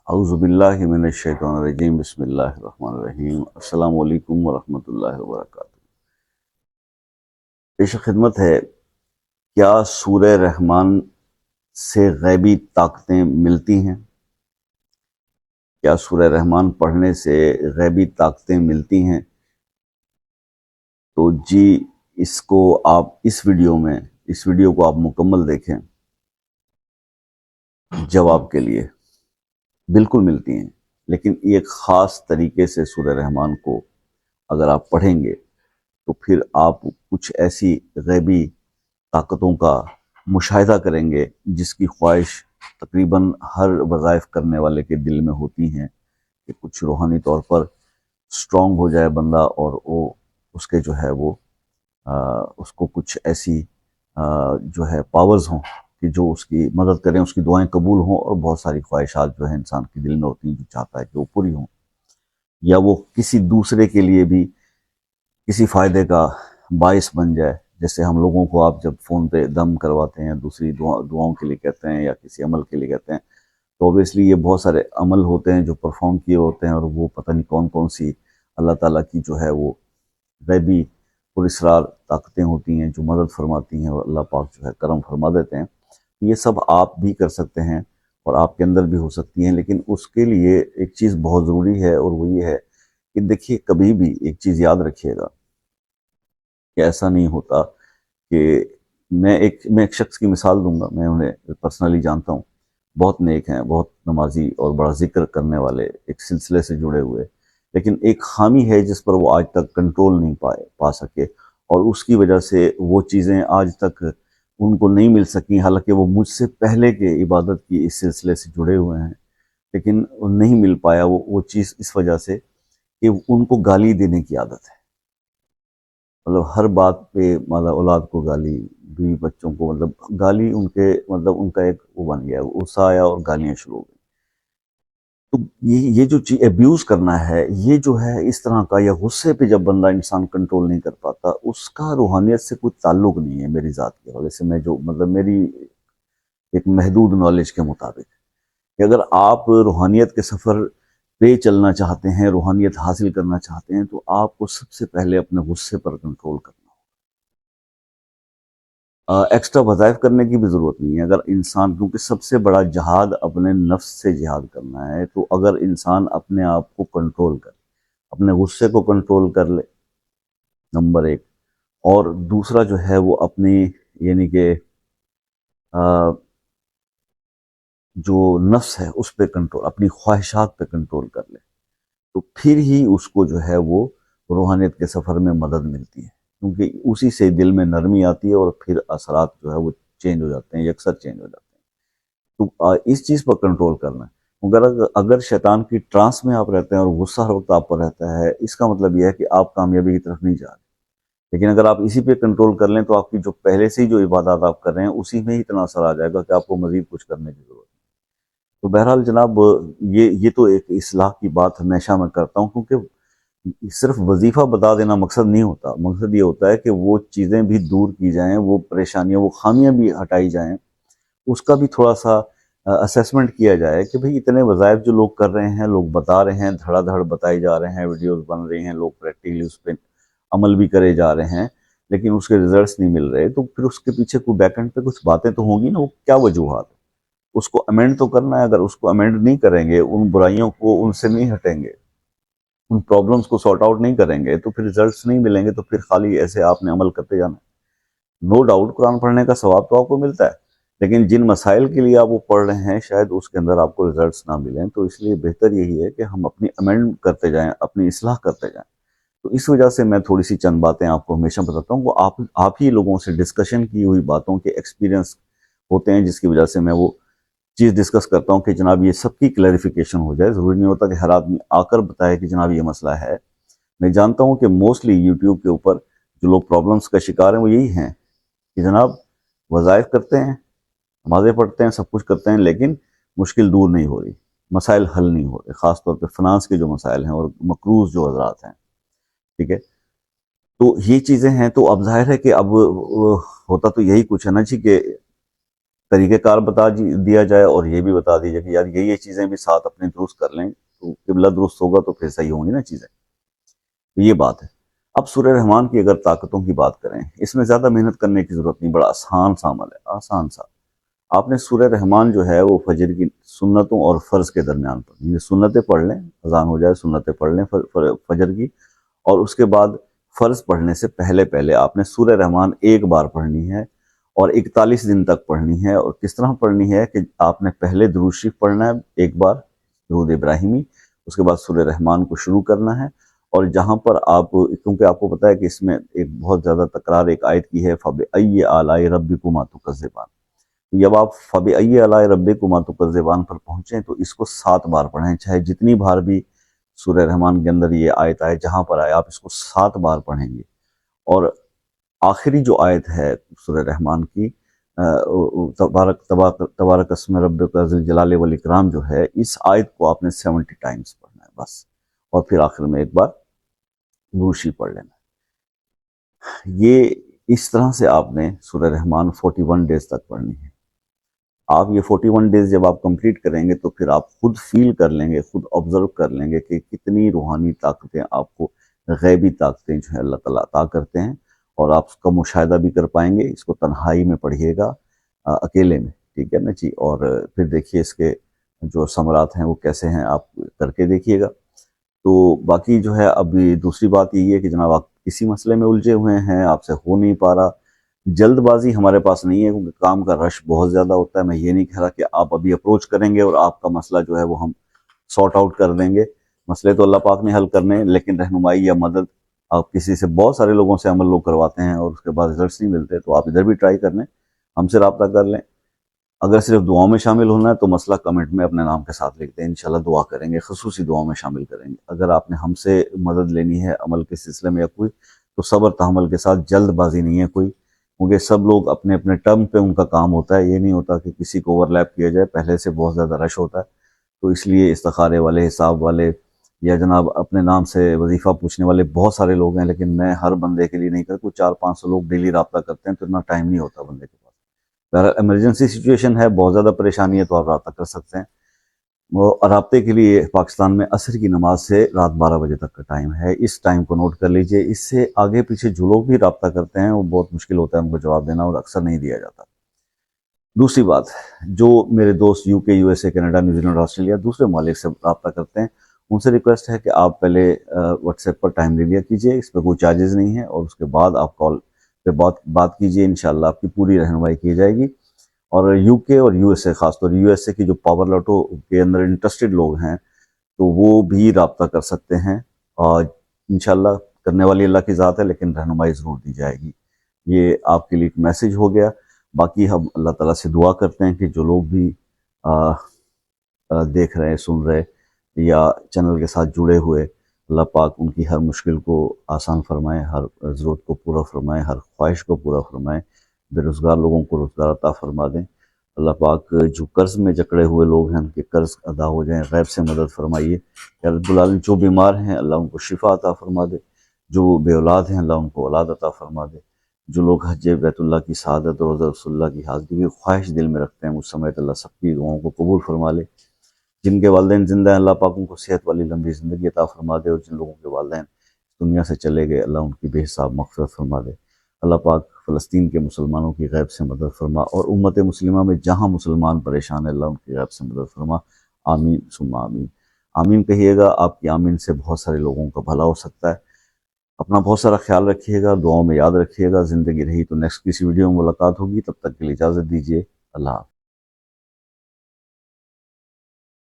اعوذ باللہ من الشیطان الرجیم، بسم اللہ الرحمن الرحیم۔ السلام علیکم ورحمۃ اللہ وبرکاتہ۔ پیش خدمت ہے، کیا سورہ رحمان سے غیبی طاقتیں ملتی ہیں؟ کیا سورہ رحمان پڑھنے سے غیبی طاقتیں ملتی ہیں؟ تو جی، اس ویڈیو کو آپ مکمل دیکھیں۔ جواب کے لیے بالکل ملتی ہیں، لیکن ایک خاص طریقے سے سورہ رحمان کو اگر آپ پڑھیں گے تو پھر آپ کچھ ایسی غیبی طاقتوں کا مشاہدہ کریں گے جس کی خواہش تقریباً ہر وظائف کرنے والے کے دل میں ہوتی ہیں کہ کچھ روحانی طور پر سٹرونگ ہو جائے بندہ، اور وہ اس کے جو ہے وہ اس کو کچھ ایسی جو ہے پاورز ہوں کہ جو اس کی مدد کریں، اس کی دعائیں قبول ہوں، اور بہت ساری خواہشات جو ہیں انسان کے دل میں ہوتی ہیں جو چاہتا ہے کہ وہ پوری ہوں، یا وہ کسی دوسرے کے لیے بھی کسی فائدے کا باعث بن جائے۔ جیسے ہم لوگوں کو آپ جب فون پہ دم کرواتے ہیں، دوسری دعاؤں کے لیے کہتے ہیں یا کسی عمل کے لیے کہتے ہیں، تو اوبیسلی یہ بہت سارے عمل ہوتے ہیں جو پرفارم کیے ہوتے ہیں، اور وہ پتہ نہیں کون کون سی اللہ تعالیٰ کی جو ہے وہ غیبی پر اسرار طاقتیں ہوتی ہیں جو مدد فرماتی ہیں، اور اللہ پاک جو ہے کرم فرما دیتے ہیں۔ یہ سب آپ بھی کر سکتے ہیں اور آپ کے اندر بھی ہو سکتی ہیں، لیکن اس کے لیے ایک چیز بہت ضروری ہے، اور وہ یہ ہے کہ دیکھیے، کبھی بھی ایک چیز یاد رکھیے گا کہ ایسا نہیں ہوتا کہ میں ایک شخص کی مثال دوں گا، میں انہیں پرسنلی جانتا ہوں، بہت نیک ہیں، بہت نمازی اور بڑا ذکر کرنے والے، ایک سلسلے سے جڑے ہوئے، لیکن ایک خامی ہے جس پر وہ آج تک کنٹرول نہیں پا سکے، اور اس کی وجہ سے وہ چیزیں آج تک ان کو نہیں مل سکیں، حالانکہ وہ مجھ سے پہلے کے عبادت کی اس سلسلے سے جڑے ہوئے ہیں، لیکن نہیں مل پایا وہ چیز اس وجہ سے کہ ان کو گالی دینے کی عادت ہے۔ مطلب ہر بات پہ مطلب اولاد کو گالی، بیوی بچوں کو، مطلب گالی ان کا ایک وہ بن گیا، غصہ آیا اور گالیاں شروع ہو گئی۔ تو یہ جو چیز ابیوز کرنا ہے، یہ جو ہے اس طرح کا، یا غصے پہ جب بندہ انسان کنٹرول نہیں کر پاتا، اس کا روحانیت سے کوئی تعلق نہیں ہے میری ذات کے حوالے سے، میں جو مطلب میری ایک محدود نالج کے مطابق کہ اگر آپ روحانیت کے سفر پہ چلنا چاہتے ہیں، روحانیت حاصل کرنا چاہتے ہیں، تو آپ کو سب سے پہلے اپنے غصے پر کنٹرول کرنا ہوگا۔ ایکسٹرا وظائف کرنے کی بھی ضرورت نہیں ہے، اگر انسان، کیونکہ سب سے بڑا جہاد اپنے نفس سے جہاد کرنا ہے، تو اگر انسان اپنے آپ کو کنٹرول کرے، اپنے غصے کو کنٹرول کر لے، نمبر ایک، اور دوسرا جو ہے وہ اپنی یعنی کہ جو نفس ہے اس پہ کنٹرول، اپنی خواہشات پہ کنٹرول کر لے، تو پھر ہی اس کو جو ہے وہ روحانیت کے سفر میں مدد ملتی ہے، کیونکہ اسی سے دل میں نرمی آتی ہے، اور پھر اثرات جو ہے وہ چینج ہو جاتے ہیں، یکسر چینج ہو جاتے ہیں۔ تو اس چیز پر کنٹرول کرنا ہے۔ اگر شیطان کی ٹرانس میں آپ رہتے ہیں اور غصہ ہر وقت آپ پر رہتا ہے، اس کا مطلب یہ ہے کہ آپ کامیابی کی طرف نہیں جا رہے۔ لیکن اگر آپ اسی پہ کنٹرول کر لیں تو آپ کی جو پہلے سے ہی جو عبادات آپ کر رہے ہیں اسی میں ہی اتنا اثر آ جائے گا کہ آپ کو مزید کچھ کرنے کی ضرورت ہے۔ تو بہرحال جناب، یہ تو ایک اصلاح کی بات ہمیشہ میں کرتا ہوں، کیونکہ صرف وظیفہ بتا دینا مقصد نہیں ہوتا، مقصد یہ ہوتا ہے کہ وہ چیزیں بھی دور کی جائیں، وہ پریشانیاں، وہ خامیاں بھی ہٹائی جائیں، اس کا بھی تھوڑا سا اسیسمنٹ کیا جائے کہ بھئی اتنے وظائف جو لوگ کر رہے ہیں، لوگ بتا رہے ہیں، دھڑا دھڑ بتائی جا رہے ہیں، ویڈیوز بن رہی ہیں، لوگ پریکٹیکلی اس پہ عمل بھی کرے جا رہے ہیں، لیکن اس کے ریزلٹس نہیں مل رہے، تو پھر اس کے پیچھے کوئی بیک اینڈ پہ کچھ باتیں تو ہوں گی نا، وہ کیا وجوہات ہے؟ اس کو امینڈ تو کرنا ہے، اگر اس کو امینڈ نہیں کریں گے، ان برائیوں کو ان سے نہیں ہٹیں گے، ان پرابلمس کو سارٹ آؤٹ نہیں کریں گے، تو پھر ریزلٹس نہیں ملیں گے، تو پھر خالی ایسے آپ نے عمل کرتے جانا ہے۔ نو ڈاؤٹ قرآن پڑھنے کا ثواب تو آپ کو ملتا ہے، لیکن جن مسائل کے لیے آپ وہ پڑھ رہے ہیں شاید اس کے اندر آپ کو ریزلٹس نہ ملیں، تو اس لیے بہتر یہی ہے کہ ہم اپنی امینڈ کرتے جائیں، اپنی اصلاح کرتے جائیں۔ تو اس وجہ سے میں تھوڑی سی چند باتیں آپ کو ہمیشہ بتاتا ہوں، وہ آپ ہی لوگوں سے ڈسکشن کی ہوئی باتوں کے ایکسپیرینس ہوتے ہیں، جس کی وجہ سے میں وہ چیز ڈسکس کرتا ہوں کہ جناب یہ سب کی کلیریفیکیشن ہو جائے۔ ضروری نہیں ہوتا کہ ہر آدمی آ کر بتائے کہ جناب یہ مسئلہ ہے۔ میں جانتا ہوں کہ موسٹلی یوٹیوب کے اوپر جو لوگ پرابلمس کا شکار ہیں وہ یہی ہیں کہ جناب وظائف کرتے ہیں، نمازیں پڑھتے ہیں، سب کچھ کرتے ہیں، لیکن مشکل دور نہیں ہو رہی، مسائل حل نہیں ہو رہے، خاص طور پہ فنانس کے جو مسائل ہیں اور مقروض جو حضرات ہیں، ٹھیک ہے؟ تو یہ چیزیں ہیں، تو اب ظاہر ہے کہ اب ہوتا تو یہی کچھ ہے نا جی، کہ طریقہ کار بتا دیا جائے اور یہ بھی بتا دیجیے کہ یار یہ چیزیں بھی ساتھ اپنے درست کر لیں تو قبلہ درست ہوگا تو پھر صحیح ہوں گی نا چیزیں. تو یہ بات ہے. اب سورہ رحمان کی اگر طاقتوں کی بات کریں، اس میں زیادہ محنت کرنے کی ضرورت نہیں، بڑا آسان سا عمل ہے، آسان سا. آپ نے سورہ رحمان جو ہے وہ فجر کی سنتوں اور فرض کے درمیان پڑھنی ہے. سنتیں پڑھ لیں، اذان ہو جائے سنتیں پڑھ لیں فجر کی، اور اس کے بعد فرض پڑھنے سے پہلے آپ نے سورہ رحمان ایک بار پڑھنی ہے اور 41 دن تک پڑھنی ہے. اور کس طرح پڑھنی ہے کہ آپ نے پہلے درود شریف پڑھنا ہے ایک بار، درود ابراہیمی، اس کے بعد سورہ رحمان کو شروع کرنا ہے. اور جہاں پر آپ، کیونکہ آپ کو پتہ ہے کہ اس میں ایک بہت زیادہ تکرار ایک آیت کی ہے، فَبِأَيِّ آلَاءِ رَبِّكُمَا تُكَذِّبَانِ. جب آپ فَبِأَيِّ آلَاءِ رَبِّكُمَا تُكَذِّبَانِ پر پہنچیں تو اس کو 7 بار پڑھیں، چاہے جتنی بار بھی سورہ رحمان کے اندر یہ آیت آئے، جہاں پر آئے آپ اس کو 7 بار پڑھیں گے. اور آخری جو آیت ہے سورہ رحمان کی، تبارک اسم ربک ذی الجلال والاکرام، جو ہے اس آیت کو آپ نے 70 ٹائمز پڑھنا ہے بس، اور پھر آخر میں ایک بار درود شریف پڑھ لینا ہے. یہ اس طرح سے آپ نے سورہ رحمان 41 ڈیز تک پڑھنی ہے. آپ یہ 41 ڈیز جب آپ کمپلیٹ کریں گے تو پھر آپ خود فیل کر لیں گے، خود آبزرو کر لیں گے کہ کتنی روحانی طاقتیں آپ کو، غیبی طاقتیں جو ہیں اللہ تعالیٰ عطا کرتے ہیں، اور آپ اس کا مشاہدہ بھی کر پائیں گے. اس کو تنہائی میں پڑھیے گا، اکیلے میں، ٹھیک ہے نا جی. اور پھر دیکھیے اس کے جو ثمرات ہیں وہ کیسے ہیں، آپ کر کے دیکھیے گا. تو باقی جو ہے اب دوسری بات یہ ہے کہ جناب آپ کسی مسئلے میں الجھے ہوئے ہیں، آپ سے ہو نہیں پا رہا، جلد بازی ہمارے پاس نہیں ہے کیونکہ کام کا رش بہت زیادہ ہوتا ہے. میں یہ نہیں کہہ رہا کہ آپ ابھی اپروچ کریں گے اور آپ کا مسئلہ جو ہے وہ ہم سارٹ آؤٹ کر دیں گے. مسئلے تو اللہ پاک نے حل کرنے ہیں، لیکن رہنمائی یا مدد آپ کسی سے، بہت سارے لوگوں سے عمل لوگ کرواتے ہیں اور اس کے بعد رزلٹس نہیں ملتے، تو آپ ادھر بھی ٹرائی کر لیں، ہم سے رابطہ کر لیں. اگر صرف دعاؤں میں شامل ہونا ہے تو مسئلہ کمنٹ میں اپنے نام کے ساتھ لکھ دیں، انشاءاللہ دعا کریں گے، خصوصی دعاؤں میں شامل کریں گے. اگر آپ نے ہم سے مدد لینی ہے عمل کے سلسلے میں یا کوئی، تو صبر تحمل کے ساتھ، جلد بازی نہیں ہے کوئی، کیونکہ سب لوگ اپنے اپنے ٹرم پہ ان کا کام ہوتا ہے. یہ نہیں ہوتا کہ کسی کو اوور لیپ کیا جائے، پہلے سے بہت زیادہ رش ہوتا ہے. تو اس لیے استخارے والے، حساب والے، یا جناب اپنے نام سے وظیفہ پوچھنے والے بہت سارے لوگ ہیں، لیکن میں ہر بندے کے لیے نہیں کرتا. کوئی 400-500 لوگ ڈیلی رابطہ کرتے ہیں تو اتنا ٹائم نہیں ہوتا بندے کے پاس. اگر ایمرجنسی سچویشن ہے، بہت زیادہ پریشانی ہے، تو آپ رابطہ کر سکتے ہیں. وہ رابطے کے لیے پاکستان میں عصر کی نماز سے رات 12 بجے تک کا ٹائم ہے. اس ٹائم کو نوٹ کر لیجئے. اس سے آگے پیچھے جو لوگ بھی رابطہ کرتے ہیں وہ بہت مشکل ہوتا ہے ان کو جواب دینا، اور اکثر نہیں دیا جاتا. دوسری بات، جو میرے دوست یو کے، U S A, Canada, New Zealand, Australia, دوسرے ممالک سے رابطہ کرتے ہیں، ان سے ریکویسٹ ہے کہ آپ پہلے واٹس ایپ پر ٹائم لے لیا کیجئے. اس پہ کوئی چارجز نہیں ہے، اور اس کے بعد آپ کال پہ بات کیجئے. انشاءاللہ آپ کی پوری رہنمائی کی جائے گی. اور یو کے اور یو ایس اے، خاص طور یو ایس اے کی جو پاور لوٹو کے اندر انٹرسٹڈ لوگ ہیں تو وہ بھی رابطہ کر سکتے ہیں، اور انشاءاللہ کرنے والی اللہ کی ذات ہے، لیکن رہنمائی ضرور دی جائے گی. یہ آپ کے لیے ایک میسج ہو گیا. باقی ہم اللہ تعالیٰ سے دعا کرتے ہیں کہ جو لوگ بھی دیکھ رہے ہیں، سن رہے یا چینل کے ساتھ جڑے ہوئے، اللہ پاک ان کی ہر مشکل کو آسان فرمائے، ہر ضرورت کو پورا فرمائے، ہر خواہش کو پورا فرمائے. بے روزگار لوگوں کو روزگار عطا فرما دیں. اللہ پاک جو قرض میں جکڑے ہوئے لوگ ہیں ان کے قرض ادا ہو جائیں، غیب سے مدد فرمائیے. یا رب العالمین جو بیمار ہیں اللہ ان کو شفا عطا فرما دے، جو بے اولاد ہیں اللہ ان کو اولاد عطا فرما دے. جو لوگ حج بیت اللہ کی سعادت اور روضہ رسول اللہ کی حاضری کی خواہش دل میں رکھتے ہیں، مجھ سمیت اللہ سب کی دعاؤں کو قبول فرما لے. جن کے والدین زندہ ہیں اللہ پاک ان کو صحت والی لمبی زندگی عطا فرما دے، اور جن لوگوں کے والدین دنیا سے چلے گئے اللہ ان کی بے حساب مغفرت فرما دے. اللہ پاک فلسطین کے مسلمانوں کی غیب سے مدد فرما، اور امت مسلمہ میں جہاں مسلمان پریشان ہیں اللہ ان کی غیب سے مدد فرما. آمین ثم آمین. آمین کہیے گا، آپ کی آمین سے بہت سارے لوگوں کا بھلا ہو سکتا ہے. اپنا بہت سارا خیال رکھیے گا، دعاؤں میں یاد رکھیے گا. زندگی رہی تو نیکسٹ کسی ویڈیو میں ملاقات ہوگی، تب تک کے لیے اجازت دیجیے. اللہ حافظ.